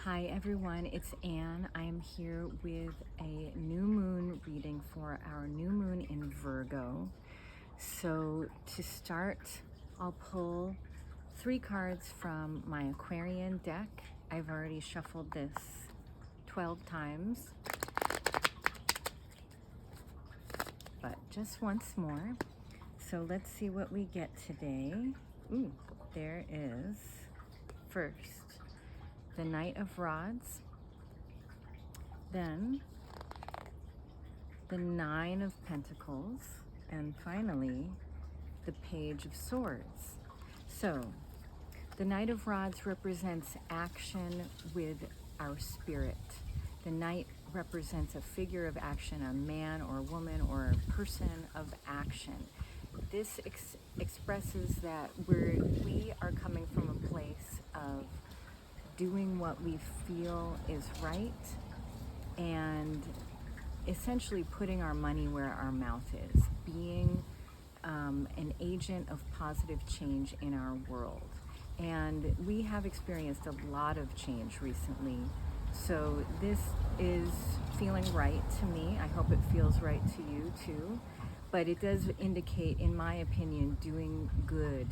Hi everyone, it's Anne. I am here with a new moon reading for our new moon in Virgo. So to start, I'll pull 3 cards from my Aquarian deck. I've already shuffled this 12 times, but just once more. So let's see what we get today. Ooh, there is first the Knight of Rods, then the 9 of Pentacles, and finally the Page of Swords. So the Knight of Rods represents action with our spirit. The Knight represents a figure of action, a man or a woman or a person of action. This expresses that we are coming from a place of doing what we feel is right and essentially putting our money where our mouth is, being an agent of positive change in our world. And we have experienced a lot of change recently, so this is feeling right to me. I hope it feels right to you too, but it does indicate, in my opinion, doing good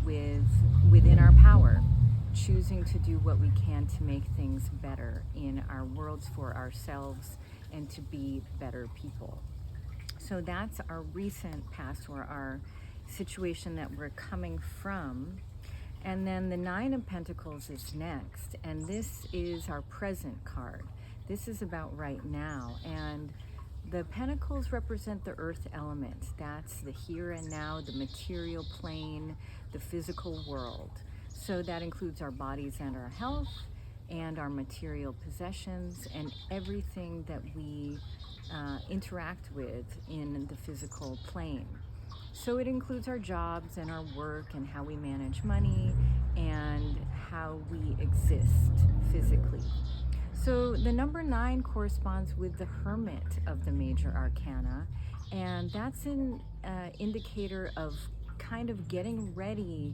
within our power, choosing to do what we can to make things better in our worlds for ourselves and to be better people. So that's our recent past, or our situation that we're coming from. And then the 9 of Pentacles is next, and this is our present card. This is about right now, and the Pentacles represent the earth element. That's the here and now, the material plane, the physical world. So that includes our bodies and our health and our material possessions and everything that we interact with in the physical plane. So it includes our jobs and our work and how we manage money and how we exist physically. So the number 9 corresponds with the Hermit of the major arcana, and that's an indicator of kind of getting ready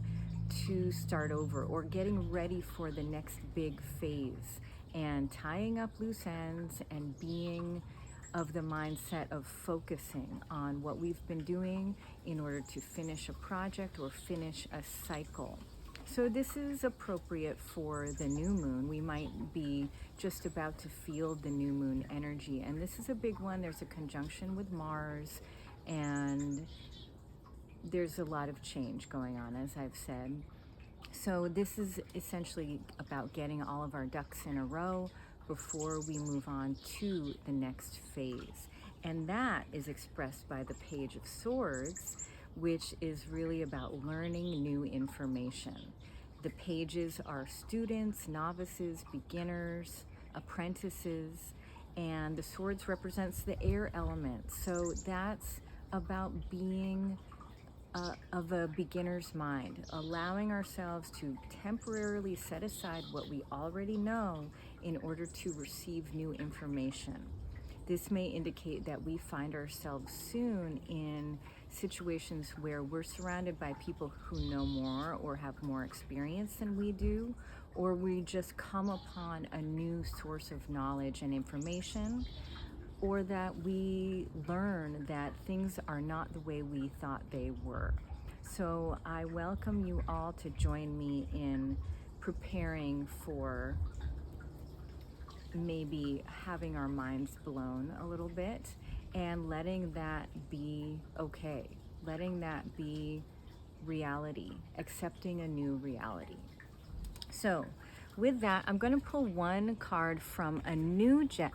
to start over, or getting ready for the next big phase, and tying up loose ends and being of the mindset of focusing on what we've been doing in order to finish a project or finish a cycle. So this is appropriate for the new moon. We might be just about to feel the new moon energy, and this is a big one. There's a conjunction with Mars, and there's a lot of change going on, as I've said. So this is essentially about getting all of our ducks in a row before we move on to the next phase. And that is expressed by the Page of Swords, which is really about learning new information. The pages are students, novices, beginners, apprentices, and the swords represents the air element. So that's about being of a beginner's mind, allowing ourselves to temporarily set aside what we already know in order to receive new information. This may indicate that we find ourselves soon in situations where we're surrounded by people who know more or have more experience than we do, or we just come upon a new source of knowledge and information, or that we learn that things are not the way we thought they were. So I welcome you all to join me in preparing for maybe having our minds blown a little bit and letting that be okay, letting that be reality, accepting a new reality. So with that, I'm going to pull 1 card from a new deck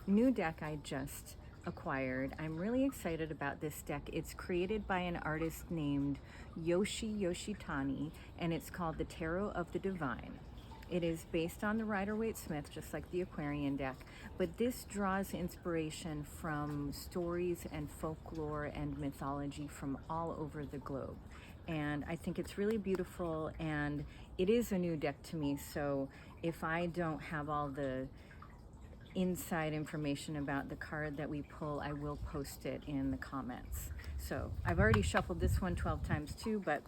I just acquired. I'm really excited about this deck. It's created by an artist named Yoshitani, and it's called the Tarot of the Divine. It is based on the Rider-Waite-Smith, just like the Aquarian deck, but this draws inspiration from stories and folklore and mythology from all over the globe. And I think it's really beautiful, and it is a new deck to me, so if I don't have all the inside information about the card that we pull, I will post it in the comments. So I've already shuffled this one 12 times too, but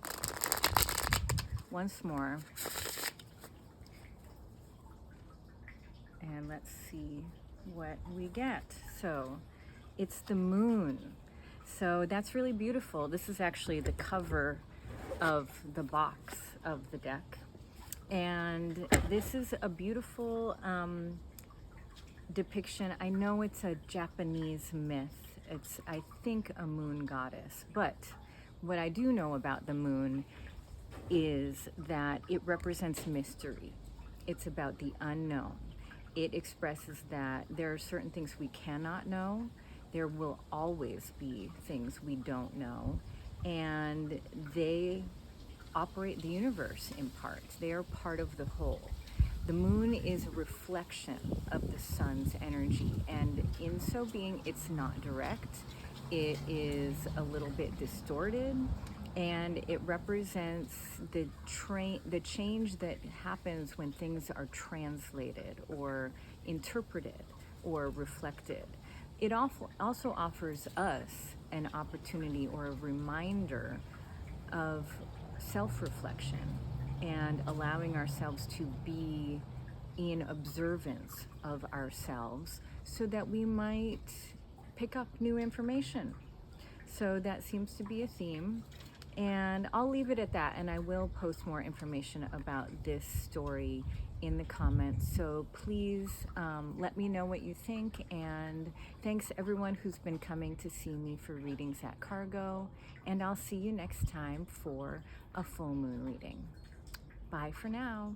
once more. and let's see what we get. So it's the moon. So that's really beautiful. This is actually the cover of the box of the deck. And this is a beautiful depiction. I know it's a Japanese myth. It's, I think, a moon goddess. But what I do know about the moon is that it represents mystery. It's about the unknown. It expresses that there are certain things we cannot know. There will always be things we don't know. And they operate the universe in part. They are part of the whole. The moon is a reflection of the sun's energy, and in so being, it's not direct. It is a little bit distorted, and it represents the change that happens when things are translated or interpreted or reflected. It also offers us an opportunity or a reminder of self-reflection and allowing ourselves to be in observance of ourselves so that we might pick up new information. So that seems to be a theme, and I'll leave it at that, and I will post more information about this story in the comments. So please let me know what you think, and thanks everyone who's been coming to see me for readings at Cargo, and I'll see you next time for a full moon reading. Bye for now.